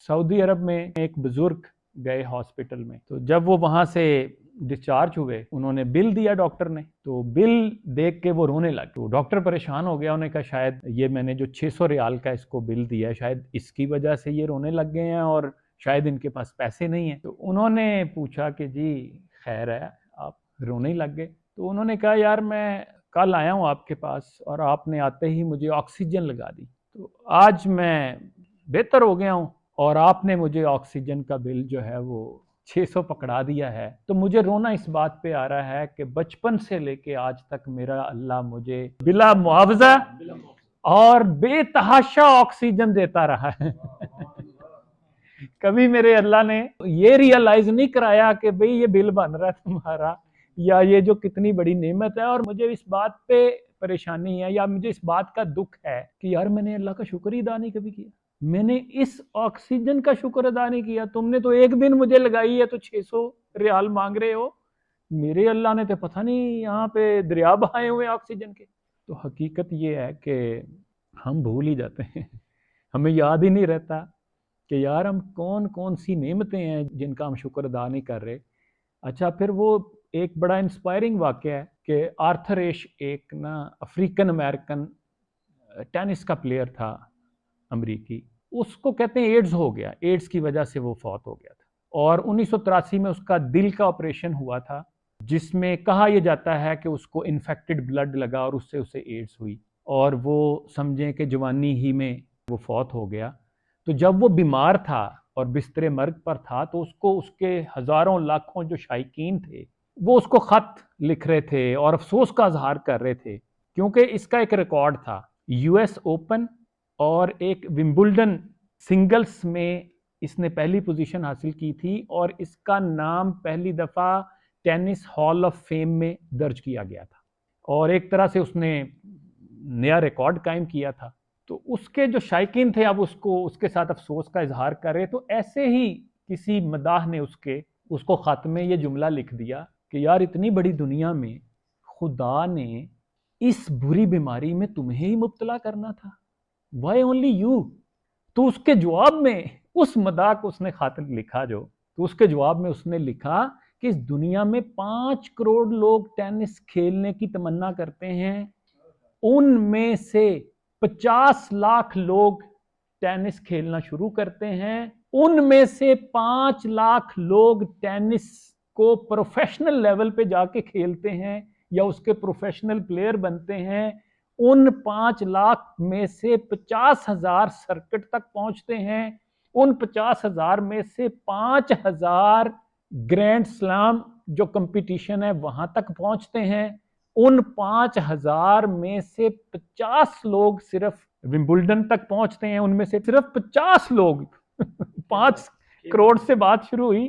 سعودی عرب میں ایک بزرگ گئے ہاسپٹل میں، تو جب وہ وہاں سے ڈسچارج ہوئے انہوں نے بل دیا ڈاکٹر نے، تو بل دیکھ کے وہ رونے لگ، تو ڈاکٹر پریشان ہو گیا، انہوں نے کہا شاید یہ میں نے جو 600 ریال کا اس کو بل دیا ہے شاید اس کی وجہ سے یہ رونے لگ گئے ہیں اور شاید ان کے پاس پیسے نہیں ہیں۔ تو انہوں نے پوچھا کہ جی خیر ہے آپ رونے ہی لگ گئے؟ تو انہوں نے کہا یار میں کل آیا ہوں آپ کے پاس اور آپ نے آتے ہی مجھے آکسیجن لگا دی، تو آج میں بہتر ہو گیا ہوں اور آپ نے مجھے آکسیجن کا بل جو ہے وہ 600 پکڑا دیا ہے، تو مجھے رونا اس بات پہ آ رہا ہے کہ بچپن سے لے کے آج تک میرا اللہ مجھے بلا معاوضہ اور بے تحاشا آکسیجن دیتا رہا ہے۔ کبھی میرے اللہ نے یہ ریئلائز نہیں کرایا کہ بھئی یہ بل بن رہا ہے تمہارا یا یہ جو کتنی بڑی نعمت ہے، اور مجھے اس بات پہ پریشانی ہے یا مجھے اس بات کا دکھ ہے کہ یار میں نے اللہ کا شکر ہی ادا نہیں کبھی کیا، میں نے اس آکسیجن کا شکر ادا نہیں کیا۔ تم نے تو ایک دن مجھے لگائی ہے تو 600 ریال مانگ رہے ہو، میرے اللہ نے تو پتہ نہیں یہاں پہ دریا بہائے ہوئے آکسیجن کے۔ تو حقیقت یہ ہے کہ ہم بھول ہی جاتے ہیں، ہمیں یاد ہی نہیں رہتا کہ یار ہم کون کون سی نعمتیں ہیں جن کا ہم شکر ادا نہیں کر رہے۔ اچھا پھر وہ ایک بڑا انسپائرنگ واقعہ ہے کہ آرتھر ایش ایک افریقن امریکن ٹینس کا پلیئر تھا امریکی، اس کو کہتے ہیں ایڈز ہو گیا، ایڈز کی وجہ سے وہ فوت ہو گیا تھا، اور 1983 میں اس کا دل کا آپریشن ہوا تھا جس میں کہا یہ جاتا ہے کہ اس کو انفیکٹڈ بلڈ لگا اور اس سے اسے ایڈز ہوئی اور وہ سمجھیں کہ جوانی ہی میں وہ فوت ہو گیا۔ تو جب وہ بیمار تھا اور بستر مرگ پر تھا تو اس کے ہزاروں لاکھوں جو شائقین تھے وہ اس کو خط لکھ رہے تھے اور افسوس کا اظہار کر رہے تھے، کیونکہ اس کا ایک ریکارڈ تھا یو ایس اوپن اور ایک ومبلڈن سنگلز میں اس نے پہلی پوزیشن حاصل کی تھی اور اس کا نام پہلی دفعہ ٹینس ہال آف فیم میں درج کیا گیا تھا اور ایک طرح سے اس نے نیا ریکارڈ قائم کیا تھا۔ تو اس کے جو شائقین تھے اب اس کے ساتھ افسوس کا اظہار کرے، تو ایسے ہی کسی مداح نے اس کو خط میں یہ جملہ لکھ دیا کہ یار اتنی بڑی دنیا میں خدا نے اس بری بیماری میں تمہیں ہی مبتلا کرنا تھا، وائی اونلی یو۔ تو اس کے جواب میں اس مداح کو اس نے خط لکھا تو اس کے جواب میں اس نے لکھا کہ اس دنیا میں 5 کروڑ لوگ ٹینس کھیلنے کی تمنا کرتے ہیں، ان میں سے 50 لاکھ لوگ ٹینس کھیلنا شروع کرتے ہیں، ان میں سے 5 لاکھ لوگ ٹینس کو پروفیشنل لیول پہ جا کے کھیلتے ہیں یا اس کے پروفیشنل پلیئر بنتے ہیں، ان 5 لاکھ میں سے 50,000 سرکٹ تک پہنچتے ہیں، ان 50,000 میں سے 5,000 گرینڈ سلام جو کمپٹیشن ہے وہاں تک پہنچتے ہیں، ان 5,000 میں سے 50 لوگ صرف ومبلڈن تک پہنچتے ہیں، ان میں سے صرف 50 لوگ 5 کروڑ سے بات شروع ہوئی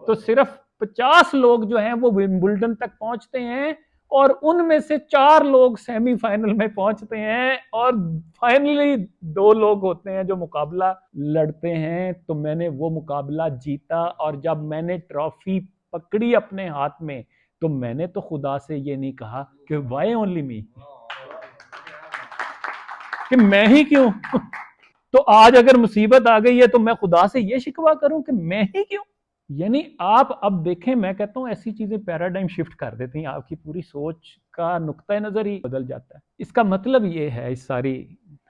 تو صرف 50 لوگ جو ہیں وہ ومبلڈن تک پہنچتے ہیں اور ان میں سے 4 لوگ سیمی فائنل میں پہنچتے ہیں اور فائنلی 2 لوگ ہوتے ہیں جو مقابلہ لڑتے ہیں۔ تو میں نے وہ مقابلہ جیتا اور جب میں نے ٹرافی پکڑی اپنے ہاتھ میں تو میں نے تو خدا سے یہ نہیں کہا کہ وائی اونلی می، کہ میں ہی کیوں۔ تو آج اگر مصیبت آ گئی ہے تو میں خدا سے یہ شکوہ کروں کہ میں ہی کیوں؟ یعنی آپ اب دیکھیں، میں کہتا ہوں ایسی چیزیں پیراڈائم شفٹ کر دیتی ہیں، آپ کی پوری سوچ کا نقطہ نظر ہی بدل جاتا ہے۔ اس کا مطلب یہ ہے اس ساری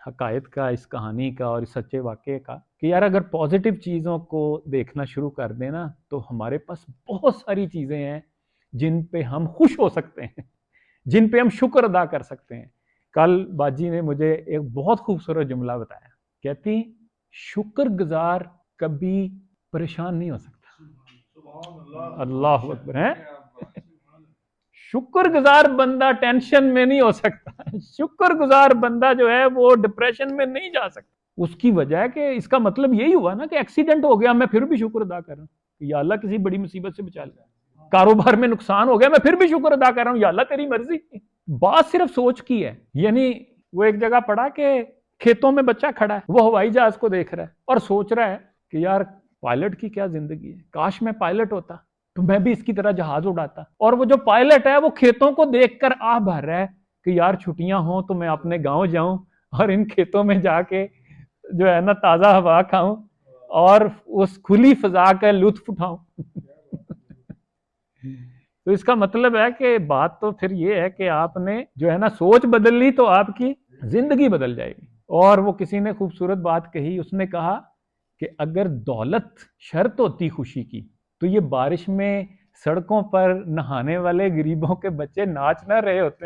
حقائق کا، اس کہانی کا اور اس سچے واقعے کا کہ یار اگر پازیٹیو چیزوں کو دیکھنا شروع کر دیں نا تو ہمارے پاس بہت ساری چیزیں ہیں جن پہ ہم خوش ہو سکتے ہیں، جن پہ ہم شکر ادا کر سکتے ہیں۔ کل باجی نے مجھے ایک بہت خوبصورت جملہ بتایا، کہتی شکر گزار کبھی پریشان نہیں ہو سکتا۔ اللہ اکبر ہے، شکر گزار بندہ ٹینشن میں نہیں ہو سکتا، شکر گزار بندہ جو ہے وہ ڈپریشن میں نہیں جا سکتا۔ اس کی وجہ ہے کہ اس کا مطلب یہی ہوا نا کہ ایکسیڈنٹ ہو گیا میں پھر بھی شکر ادا کر رہا ہوں کہ یا اللہ کسی بڑی مصیبت سے بچا لیا، کاروبار میں نقصان ہو گیا میں پھر بھی شکر ادا کر رہا ہوں یا اللہ تیری مرضی۔ بات صرف سوچ کی ہے، یعنی وہ ایک جگہ پڑھا کہ کھیتوں میں بچہ کھڑا ہے، وہ ہوائی جہاز کو دیکھ رہا ہے اور سوچ رہا ہے کہ یار پائلٹ کی کیا زندگی ہے، کاش میں پائلٹ ہوتا تو میں بھی اس کی طرح جہاز اڑاتا۔ اور وہ جو پائلٹ ہے وہ کھیتوں کو دیکھ کر آہ بھر رہا ہے کہ یار چھٹیاں ہوں تو میں اپنے گاؤں جاؤں اور ان کھیتوں میں جا کے جو ہے نا تازہ ہوا کھاؤں اور اس کھلی فضا کا لطف اٹھاؤں۔ تو اس کا مطلب ہے کہ بات تو پھر یہ ہے کہ آپ نے جو ہے نا سوچ بدل لی تو آپ کی زندگی بدل جائے گی۔ اور وہ کسی نے خوبصورت بات کہی، اس نے کہا کہ اگر دولت شرط ہوتی خوشی کی تو یہ بارش میں سڑکوں پر نہانے والے غریبوں کے بچے ناچ نہ رہے ہوتے۔